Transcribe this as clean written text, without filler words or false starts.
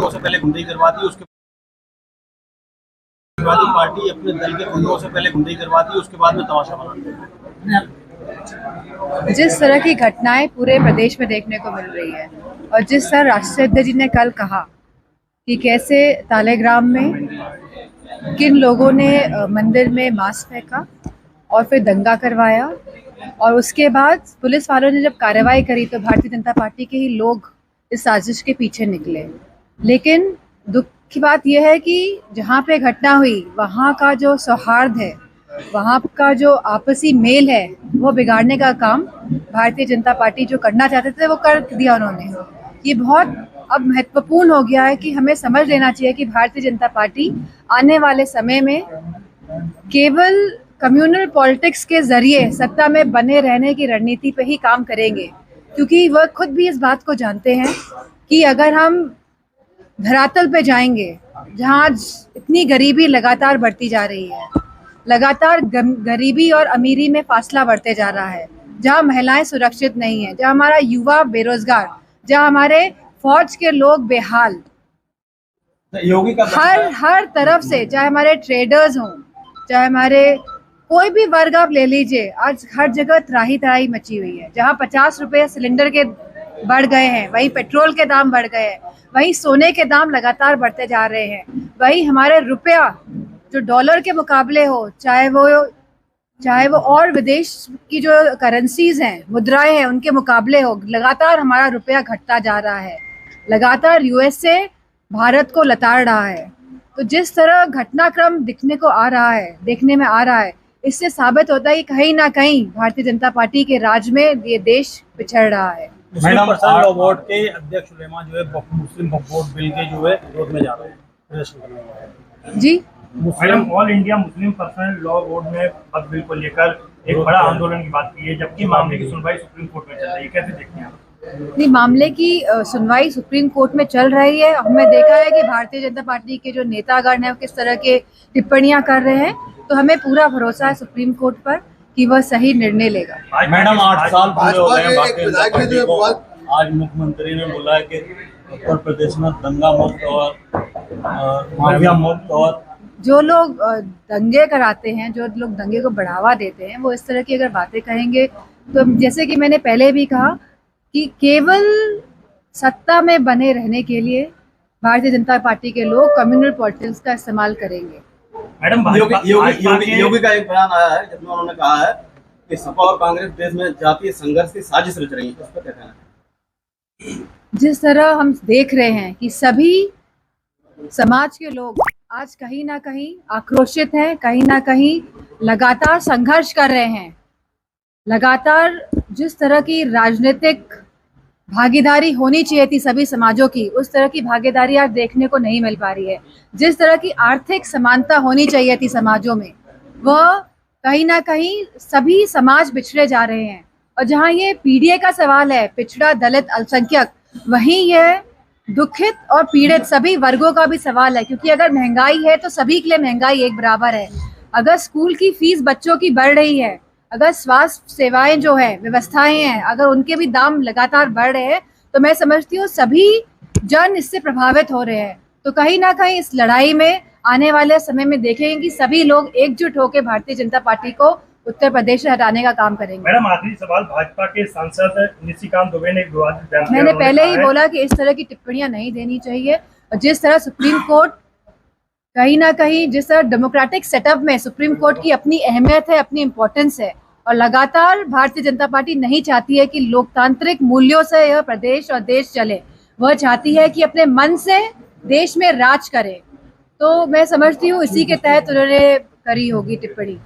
गुंडों से पहले गुंडई करवा दी, उसके बाद पार्टी अपने दल के गुंडों से पहले गुंडई करवा दी, उसके बाद में तमाशा बनाती है। जिस तरह की घटनाएं पूरे प्रदेश में देखने को मिल रही है और जिस तरह राष्ट्रीय अध्यक्ष जी ने कल कहा कि कैसे तालेग्राम में किन लोगों ने मंदिर में मांस फेंका और फिर दंगा करवाया और उसके बाद पुलिस वालों ने जब कार्रवाई करी तो भारतीय जनता पार्टी के ही लोग इस साजिश के पीछे निकले। लेकिन दुख की बात यह है कि जहाँ पे घटना हुई वहाँ का जो सौहार्द है, वहाँ का जो आपसी मेल है, वो बिगाड़ने का काम भारतीय जनता पार्टी जो करना चाहते थे वो कर दिया उन्होंने। ये बहुत अब महत्वपूर्ण हो गया है कि हमें समझ लेना चाहिए कि भारतीय जनता पार्टी आने वाले समय में केवल कम्युनल पॉलिटिक्स के जरिए सत्ता में बने रहने की रणनीति पे ही काम करेंगे, क्योंकि वह खुद भी इस बात को जानते हैं कि अगर हम धरातल पे जाएंगे जहाँ इतनी गरीबी लगातार बढ़ती जा रही है, लगातार गरीबी और अमीरी में फासला बढ़ते जा रहा है, जहाँ महिलाएं सुरक्षित नहीं है, जहाँ हमारा युवा बेरोजगार, जहाँ हमारे फौज के लोग बेहाल, योगी का हर तरफ से, चाहे हमारे ट्रेडर्स हों, चाहे हमारे कोई भी वर्ग आप ले लीजिए, आज हर जगह त्राही त्राही मची हुई है। जहाँ 50 रुपए सिलेंडर के बढ़ गए हैं, वहीं पेट्रोल के दाम बढ़ गए हैं, वहीं सोने के दाम लगातार बढ़ते जा रहे हैं, वहीं हमारे रुपया जो डॉलर के मुकाबले हो, चाहे वो और विदेश की जो करेंसीज हैं, मुद्राएं हैं, उनके मुकाबले हो, लगातार हमारा रुपया घटता जा रहा है, लगातार यूएस से भारत को लताड़ रहा है। तो जिस तरह घटनाक्रम दिखने को आ रहा है, देखने में आ रहा है, इससे साबित होता है कि कहीं ना कहीं भारतीय जनता पार्टी के राज में ये देश पिछड़ रहा है। मैडम, लॉ बोर्ड के अध्यक्ष सुलेमा जो है मुस्लिम वक्फ बिल के जो है विरोध में जा रहे हैं जी। Madam, All India Muslim Personal Law Board में वक्फ बिल को लेकर एक बड़ा आंदोलन की बात की है, जबकि मामले की सुनवाई सुप्रीम कोर्ट में चल रही है, कैसे देखते हैं आप? नहीं, मामले की सुनवाई सुप्रीम कोर्ट में चल रही है। हमने देखा है कि भारतीय जनता पार्टी के जो नेतागण हैं वो किस तरह के टिप्पणियां कर रहे हैं, तो हमें पूरा भरोसा है सुप्रीम कोर्ट पर कि वह सही निर्णय लेगा। मैडम, 8 साल पूरे हो गए भारतीय जनता पार्टी को। आज मुख्यमंत्री ने बोला है कि उत्तर प्रदेश में दंगा मुक्त और माफिया मुक्त, और जो लोग दंगे कराते हैं, जो लोग दंगे को बढ़ावा देते हैं, वो इस तरह की अगर बातें कहेंगे तो जैसे कि मैंने पहले भी कहा कि केवल सत्ता में बने रहने के लिए भारतीय जनता पार्टी के लोग कम्युनल पॉलिटिक्स का इस्तेमाल करेंगे। मैडम, योगी का एक बयान आया है जिसमें उन्होंने कहा है कि सपा और कांग्रेस देश में जातीय संघर्ष की साजिश रच रही है, इस पर क्या कहना है? जिस तरह हम देख रहे हैं कि सभी समाज के लोग आज कहीं ना कहीं आक्रोशित हैं, कहीं ना कहीं लगातार संघर्ष कर रहे हैं, लगातार जिस तरह की राजनीतिक भागीदारी होनी चाहिए थी सभी समाजों की, उस तरह की भागीदारी आज देखने को नहीं मिल पा रही है। जिस तरह की आर्थिक समानता होनी चाहिए थी समाजों में, वह कहीं ना कहीं सभी समाज बिछड़े जा रहे हैं। और जहां ये पीडीए का सवाल है, पिछड़ा, दलित, अल्पसंख्यक, वहीं यह दुखित और पीड़ित सभी वर्गों का भी सवाल है, क्योंकि अगर महंगाई है तो सभी के लिए महंगाई एक बराबर है। अगर स्कूल की फीस बच्चों की बढ़ रही है, अगर स्वास्थ्य सेवाएं जो है, व्यवस्थाएं हैं, अगर उनके भी दाम लगातार बढ़ रहे हैं, तो मैं समझती हूँ सभी जन इससे प्रभावित हो रहे हैं। तो कहीं ना कहीं इस लड़ाई में आने वाले समय में देखेंगे कि सभी लोग एकजुट होकर भारतीय जनता पार्टी को उत्तर प्रदेश से हटाने का काम करेंगे। मैडम, आखिरी सवाल, भाजपा के सांसद निशिकांत दुबे ने एक विवादित बयान दिया। मैंने पहले ही बोला कि इस तरह की टिप्पणियां नहीं देनी चाहिए, और जिस तरह सुप्रीम कोर्ट कहीं ना कहीं, जिस तरह डेमोक्रेटिक सेटअप में सुप्रीम कोर्ट की अपनी अहमियत है, अपनी इम्पोर्टेंस है, और लगातार भारतीय जनता पार्टी नहीं चाहती है कि लोकतांत्रिक मूल्यों से यह प्रदेश और देश चले, वह चाहती है कि अपने मन से देश में राज करे। तो मैं समझती हूँ इसी के तहत उन्होंने करी होगी टिप्पणी।